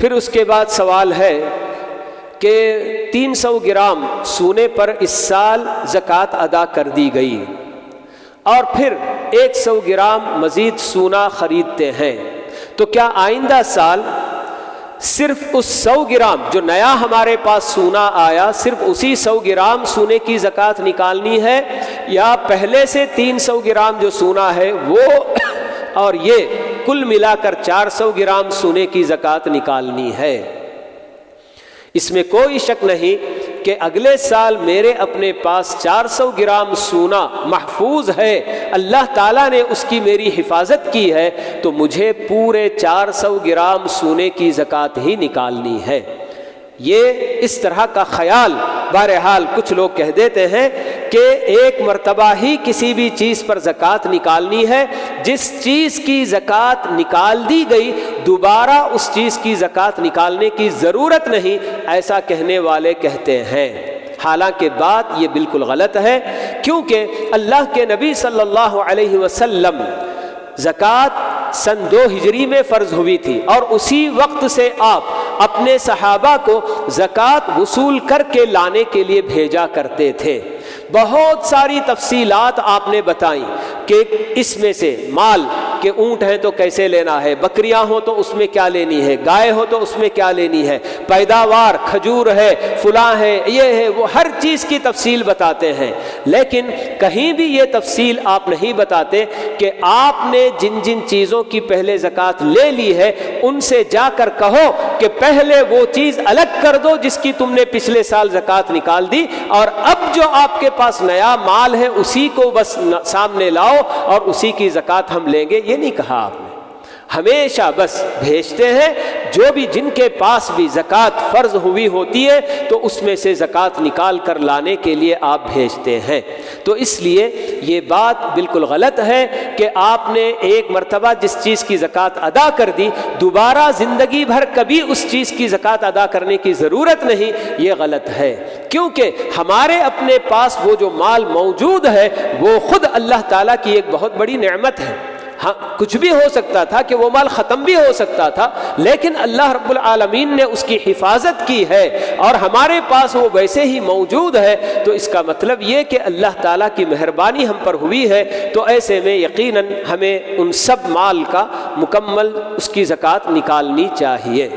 پھر اس کے بعد سوال ہے کہ 300 گرام سونے پر اس سال زکوٰۃ ادا کر دی گئی اور پھر 100 گرام مزید سونا خریدتے ہیں، تو کیا آئندہ سال صرف اس 100 گرام جو نیا ہمارے پاس سونا آیا صرف اسی 100 گرام سونے کی زکوٰۃ نکالنی ہے، یا پہلے سے 300 گرام جو سونا ہے وہ اور یہ کل ملا کر 400 گرام سونے کی زکوٰۃ نکالنی ہے؟ اس میں کوئی شک نہیں کہ اگلے سال میرے اپنے پاس 400 گرام سونا محفوظ ہے، اللہ تعالیٰ نے اس کی میری حفاظت کی ہے، تو مجھے پورے 400 گرام سونے کی زکوٰۃ ہی نکالنی ہے۔ یہ اس طرح کا خیال بہرحال کچھ لوگ کہہ دیتے ہیں کہ ایک مرتبہ ہی کسی بھی چیز پر زکوٰۃ نکالنی ہے، جس چیز کی زکوٰۃ نکال دی گئی دوبارہ اس چیز کی زکوٰۃ نکالنے کی ضرورت نہیں، ایسا کہنے والے کہتے ہیں۔ حالانکہ بات یہ بالکل غلط ہے، کیونکہ اللہ کے نبی صلی اللہ علیہ وسلم زکوٰۃ سن 2 ہجری میں فرض ہوئی تھی، اور اسی وقت سے آپ اپنے صحابہ کو زکوٰۃ وصول کر کے لانے کے لیے بھیجا کرتے تھے۔ بہت ساری تفصیلات آپ نے بتائیں کہ اس میں سے مال کہ اونٹ ہیں تو کیسے لینا ہے، بکریاں ہوں تو اس میں کیا لینی ہے، گائے ہو تو اس میں کیا لینی ہے، پیداوار کھجور ہے، فلاں ہے، یہ ہے، وہ ہر چیز کی تفصیل بتاتے ہیں، لیکن کہیں بھی یہ تفصیل آپ نہیں بتاتے کہ آپ نے جن جن چیزوں کی پہلے زکوٰۃ لے لی ہے ان سے جا کر کہو کہ پہلے وہ چیز الگ کر دو جس کی تم نے پچھلے سال زکوٰۃ نکال دی، اور اب جو آپ کے پاس نیا مال ہے اسی کو بس سامنے لاؤ اور اسی کی زکوٰۃ ہم لیں گے۔ یہ نہیں کہا آپ نے، ہمیشہ بس بھیجتے ہیں جو بھی جن کے پاس بھی زکوٰۃ فرض ہوئی ہوتی ہے تو اس میں سے زکوٰۃ نکال کر لانے کے لیے آپ بھیجتے ہیں۔ تو اس لیے یہ بات بالکل غلط ہے کہ آپ نے ایک مرتبہ جس چیز کی زکوٰۃ ادا کر دی دوبارہ زندگی بھر کبھی اس چیز کی زکوٰۃ ادا کرنے کی ضرورت نہیں، یہ غلط ہے، کیونکہ ہمارے اپنے پاس وہ جو مال موجود ہے وہ خود اللہ تعالیٰ کی ایک بہت بڑی نعمت ہے۔ ہاں کچھ بھی ہو سکتا تھا کہ وہ مال ختم بھی ہو سکتا تھا، لیکن اللہ رب العالمین نے اس کی حفاظت کی ہے اور ہمارے پاس وہ ویسے ہی موجود ہے، تو اس کا مطلب یہ کہ اللہ تعالیٰ کی مہربانی ہم پر ہوئی ہے۔ تو ایسے میں یقیناً ہمیں ان سب مال کا مکمل اس کی زکوٰۃ نکالنی چاہیے۔